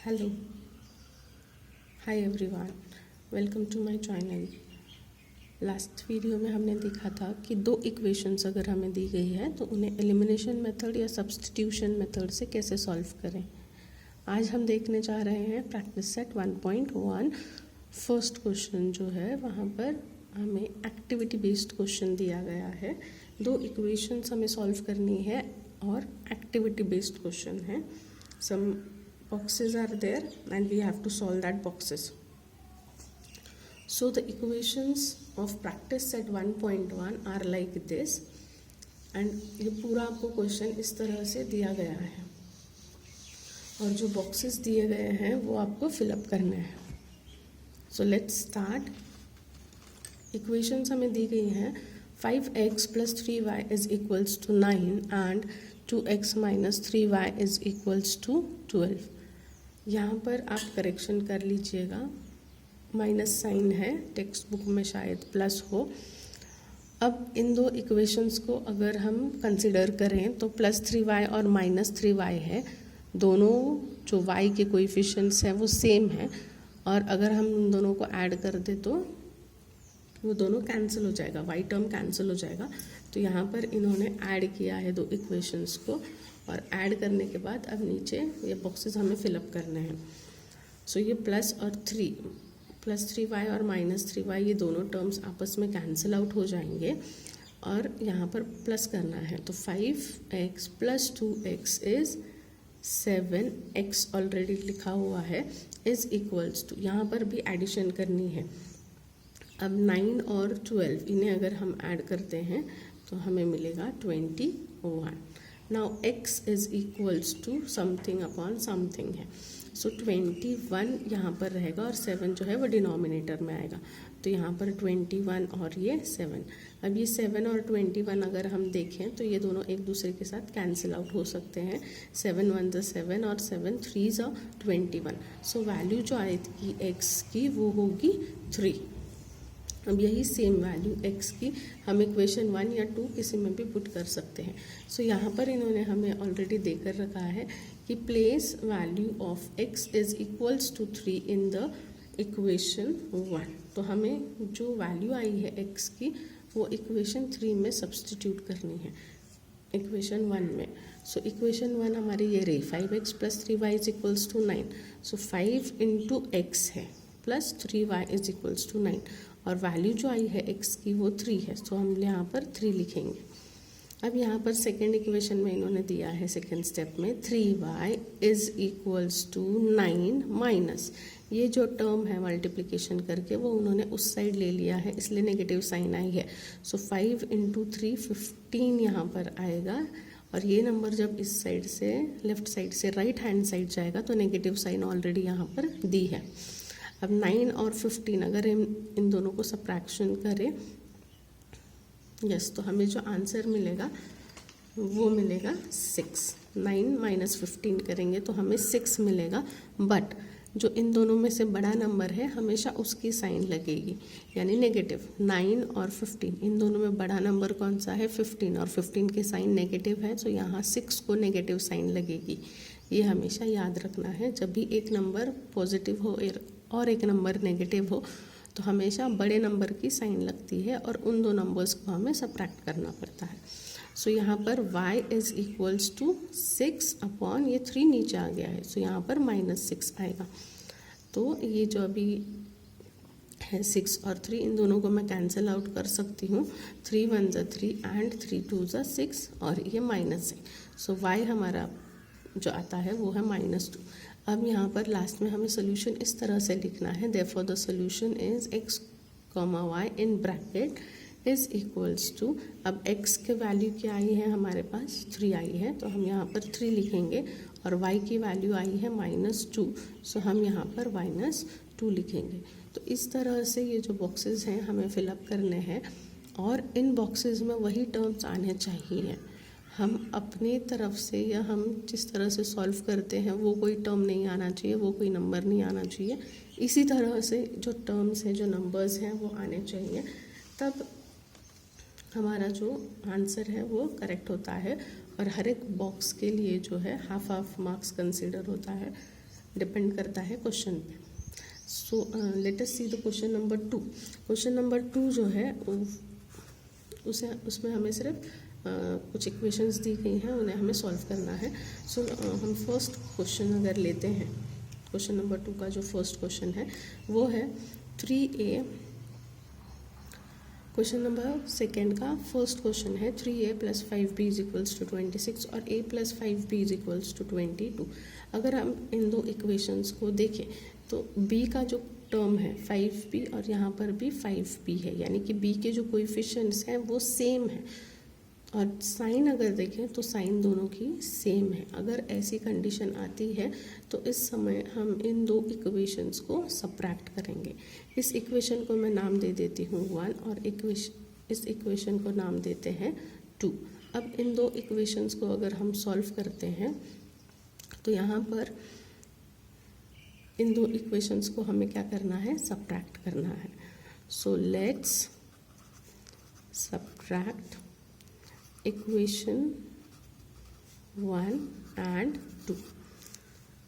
Hello, hi everyone, welcome to my channel. Last video में हमने देखा था कि दो इक्वेशंस अगर हमें दी गई है तो उन्हें एलिमिनेशन मेथड या सब्स्टिट्यूशन मेथड से कैसे सॉल्व करें। आज हम देखने जा रहे हैं प्रैक्टिस सेट 1.1। फर्स्ट क्वेश्चन जो है वहाँ पर हमें एक्टिविटी बेस्ड क्वेश्चन दिया गया है। दो इक्वेशंस हमें सॉल्व करनी है और एक्टिविटी बेस्ड क्वेश्चन है। सम boxes are there and we have to solve that boxes. So the equations of practice set 1.1 are like this and ये पूरा आपको क्वेश्चन इस तरह से दिया गया है और जो बॉक्सेस दिए गए हैं वो आपको फिलअप करने हैं। So let's start. इक्वेशंस हमें दी गई हैं 5x + 3y is equals to 9 and 2x - 3y is equals to 12। यहाँ पर आप करेक्शन कर लीजिएगा, माइनस साइन है, टेक्स्ट बुक में शायद प्लस हो। अब इन दो इक्वेशंस को अगर हम कंसिडर करें तो +3y और -3y है, दोनों जो y के कोएफिशिएंट्स हैं वो सेम है और अगर हम उन दोनों को ऐड कर दें तो वो दोनों कैंसिल हो जाएगा, y टर्म कैंसिल हो जाएगा। तो यहाँ पर इन्होंने ऐड किया है दो इक्वेशंस को और ऐड करने के बाद अब नीचे ये बॉक्सेस हमें फिलअप करने हैं। सो ये प्लस और +3y और -3y ये दोनों टर्म्स आपस में कैंसिल आउट हो जाएंगे और यहाँ पर प्लस करना है। तो 5x + 2x is 7x already लिखा हुआ है इज़ इक्वल्स टू, यहाँ पर भी एडिशन करनी है। अब 9 और 12 इन्हें अगर हम ऐड करते हैं तो हमें मिलेगा 21। Now x is equals to something upon something है। सो 21 यहाँ पर रहेगा और 7 जो है वो डिनोमिनेटर में आएगा। तो यहाँ पर 21 और ये 7। अब ये 7 और 21 अगर हम देखें तो ये दोनों एक दूसरे के साथ कैंसिल आउट हो सकते हैं। 7 × 1 = 7 और 7 × 3 = 21। सो वैल्यू जो आएगी x की वो होगी 3। अब यही सेम वैल्यू x की हम इक्वेशन 1 या 2 किसी में भी पुट कर सकते हैं। सो यहाँ पर इन्होंने हमें ऑलरेडी देकर रखा है कि place value of x is equals to 3 in the equation 1। तो हमें जो वैल्यू आई है x की वो इक्वेशन 3 में सब्स्टिट्यूट करनी है इक्वेशन 1 में। सो इक्वेशन 1 हमारी ये रही 5x + 3y is equals to 9। So 5 × x है plus 3y is equals to 9 और वैल्यू जो आई है x की वो 3 है। सो हम यहाँ पर 3 लिखेंगे। अब यहाँ पर सेकेंड इक्वेशन में इन्होंने दिया है सेकेंड स्टेप में 3y is equals to 9 minus ये जो टर्म है मल्टीप्लिकेशन करके वो उन्होंने उस साइड ले लिया है इसलिए नेगेटिव साइन आई है। सो 5 × 3 15 यहाँ पर आएगा और ये नंबर जब इस साइड से लेफ्ट साइड से राइट हैंड साइड जाएगा तो नेगेटिव साइन ऑलरेडी यहाँ पर दी है। अब 9 और 15 अगर इन दोनों को सब्ट्रैक्शन करें तो हमें जो आंसर मिलेगा वो मिलेगा 6। 9 - 15 करेंगे तो हमें 6 मिलेगा। बट जो इन दोनों में से बड़ा नंबर है हमेशा उसकी साइन लगेगी, यानी नेगेटिव। 9 और 15 इन दोनों में बड़ा नंबर कौन सा है 15 और 15 के साइन नेगेटिव है। तो यहाँ 6 को नेगेटिव साइन लगेगी। ये हमेशा याद रखना है, जब भी एक नंबर पॉजिटिव हो और एक नंबर नेगेटिव हो तो हमेशा बड़े नंबर की साइन लगती है और उन दो नंबर्स को हमें सब्ट्रैक्ट करना पड़ता है। सो यहाँ पर y is equals to 6 upon ये 3 नीचे आ गया है। सो यहाँ पर -6 आएगा। तो ये जो अभी है 6 और 3 इन दोनों को मैं कैंसिल आउट कर सकती हूँ। 3 × 1 = 3 एंड 3 × 2 = 6 और ये -6। सो y हमारा जो आता है वो है -2। अब यहाँ पर लास्ट में हमें सोल्यूशन इस तरह से लिखना है, therefore the solution is x, y in bracket is equals to. अब x के वैल्यू क्या आई है हमारे पास 3 आई है तो हम यहाँ पर 3 लिखेंगे और y की वैल्यू आई है -2। सो हम यहाँ पर -2 लिखेंगे। तो इस तरह से ये जो बॉक्सेस हैं हमें फिलअप करने हैं और इन बॉक्सेस में वही टर्म्स आने चाहिए। हम अपनी तरफ से या हम जिस तरह से सॉल्व करते हैं वो कोई टर्म नहीं आना चाहिए, वो कोई नंबर नहीं आना चाहिए। इसी तरह से जो टर्म्स हैं जो नंबर्स हैं वो आने चाहिए, तब हमारा जो आंसर है वो करेक्ट होता है। और हर एक बॉक्स के लिए जो है हाफ मार्क्स कंसीडर होता है। डिपेंड करता है क्वेश्चन पे। So let us see the question number 2। Question number 2 जो है उसमें हमें सिर्फ कुछ इक्वेशंस दी गई हैं, उन्हें हमें सॉल्व करना है। सो हम फर्स्ट क्वेश्चन अगर लेते हैं, क्वेश्चन नंबर 2 का जो फर्स्ट क्वेश्चन है वो है 3a। क्वेश्चन नंबर सेकेंड का फर्स्ट क्वेश्चन है 3a + 5b = 26 और a + 5b = 22। अगर हम इन दो इक्वेशंस को देखें तो b का जो टर्म है 5b और यहाँ पर भी 5b है, यानी कि b के जो कोएफिशिएंट्स हैं वो सेम है। और साइन अगर देखें तो साइन दोनों की सेम है। अगर ऐसी कंडीशन आती है तो इस समय हम इन दो इक्वेशंस को सब्ट्रैक्ट करेंगे। इस इक्वेशन को मैं नाम दे देती हूँ 1 और इस इक्वेशन को नाम देते हैं 2। अब इन दो इक्वेशंस को अगर हम सॉल्व करते हैं तो यहाँ पर इन दो इक्वेशंस को हमें क्या करना है, सब्ट्रैक्ट करना है। So let's subtract equation 1 and 2।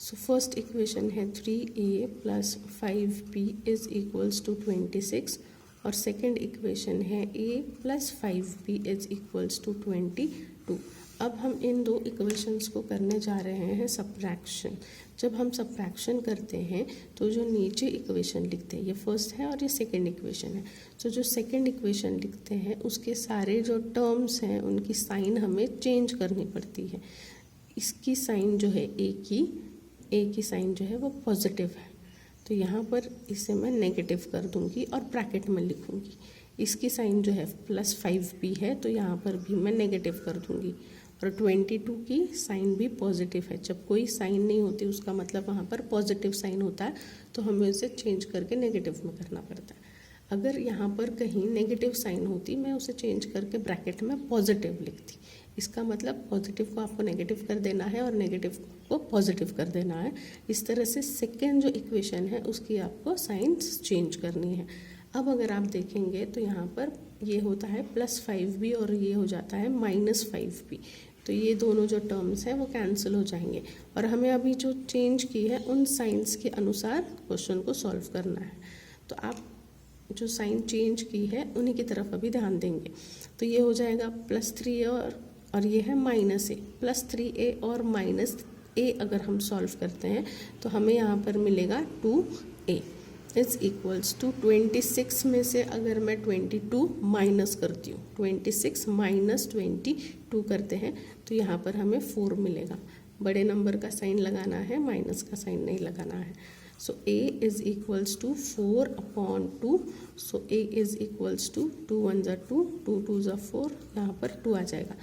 So first equation है 3a + 5b = 26 और सेकंड इक्वेशन है a + 5b = 22। अब हम इन दो इक्वेशंस को करने जा रहे हैं सब्ट्रैक्शन। जब हम सब्ट्रैक्शन करते हैं तो जो नीचे इक्वेशन लिखते हैं, ये फर्स्ट है और ये सेकंड इक्वेशन है, तो जो सेकंड इक्वेशन लिखते हैं उसके सारे जो टर्म्स हैं उनकी साइन हमें चेंज करनी पड़ती है। इसकी साइन जो है ए की साइन जो है वो पॉजिटिव है, तो यहाँ पर इसे मैं नेगेटिव कर दूँगी और ब्रैकेट में लिखूँगी। इसकी साइन जो है +5b है, तो यहाँ पर भी मैं नेगेटिव कर दूँगी। और 22 की साइन भी पॉजिटिव है। जब कोई साइन नहीं होती उसका मतलब वहाँ पर पॉजिटिव साइन होता है, तो हमें उसे चेंज करके नेगेटिव में करना पड़ता है। अगर यहाँ पर कहीं नेगेटिव साइन होती, मैं उसे चेंज करके ब्रैकेट में पॉजिटिव लिखती। इसका मतलब पॉजिटिव को आपको नेगेटिव कर देना है और नेगेटिव को पॉजिटिव कर देना है। इस तरह से सेकेंड जो इक्वेशन है उसकी आपको साइंस चेंज करनी है। अब अगर आप देखेंगे तो यहाँ पर ये होता है +5b और ये हो जाता है -5b, तो ये दोनों जो टर्म्स हैं वो कैंसिल हो जाएंगे और हमें अभी जो चेंज की है उन साइंस के अनुसार क्वेश्चन को सॉल्व करना है। तो आप जो साइन चेंज की है उन्हीं की तरफ अभी ध्यान देंगे। तो ये हो जाएगा +3a और ये है -a। +3a और -a अगर हम सॉल्व करते हैं तो हमें यहाँ पर मिलेगा 2a = 26 में से अगर मैं 22 माइनस करती हूँ, 26 - 22 करते हैं तो यहाँ पर हमें 4 मिलेगा। बड़े नंबर का साइन लगाना है, माइनस का साइन नहीं लगाना है। सो a = 4/2। सो a = 2 × 1 = 2, 2 × 2 = 4, यहाँ पर 2 आ जाएगा।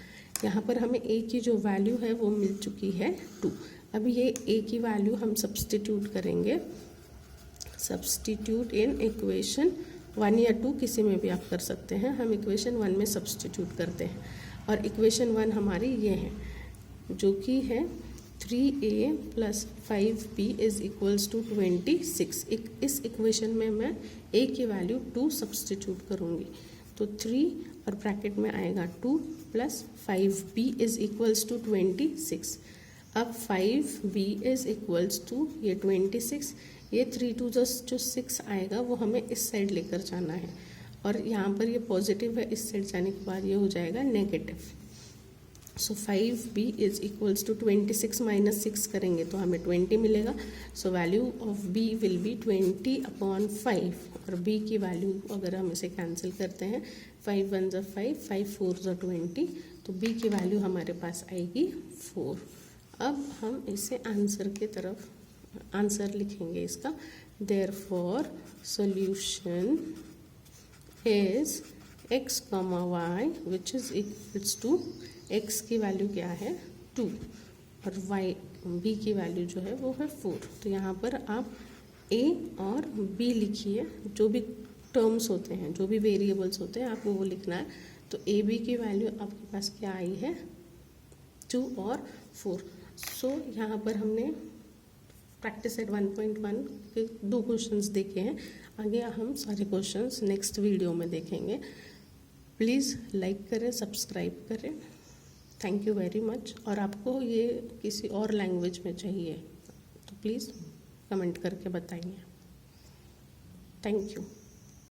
यहाँ पर हमें a की जो वैल्यू है वो मिल चुकी है 2। अब ये a की वैल्यू हम सब्सटीट्यूट करेंगे। सब्सटीट्यूट इन इक्वेशन 1 या 2 किसी में भी आप कर सकते हैं। हम इक्वेशन 1 में सब्सटीट्यूट करते हैं और इक्वेशन 1 हमारी ये है जो कि है 3a + 5b = 26। इस इक्वेशन में मैं a की वैल्यू 2 सब्सटीट्यूट करूँगी, तो 3 और ब्रैकेट में आएगा 2 + 5b = 26। अब 5b = ये 26, ये 3 2 जो 6 आएगा वो हमें इस साइड लेकर जाना है और यहाँ पर ये पॉजिटिव है, इस साइड जाने के बाद ये हो जाएगा नेगेटिव। सो 5b = 26 - 6 करेंगे तो हमें 20 मिलेगा। So value of b will be 20/5 और b की वैल्यू अगर हम इसे कैंसिल करते हैं 5 1 = 5, 5 4 = 20, तो b की वैल्यू हमारे पास आएगी 4। अब हम इसे आंसर की तरफ आंसर लिखेंगे इसका। Therefore solution is x, y which is equals to x की वैल्यू क्या है 2 और b की वैल्यू जो है वो है 4। तो यहाँ पर आप a और b लिखिए, जो भी टर्म्स होते हैं, जो भी वेरिएबल्स होते हैं आपको वो लिखना है। तो a b की वैल्यू आपके पास क्या आई है 2 और 4। सो यहाँ पर हमने प्रैक्टिस सेट 1.1 के 2 क्वेश्चंस देखे हैं। आगे हम सारे क्वेश्चंस नेक्स्ट वीडियो में देखेंगे। प्लीज़ लाइक करें, सब्सक्राइब करें। Thank you very much. और आपको ये किसी और लैंग्वेज में चाहिए तो प्लीज़ कमेंट करके बताइए। Thank you.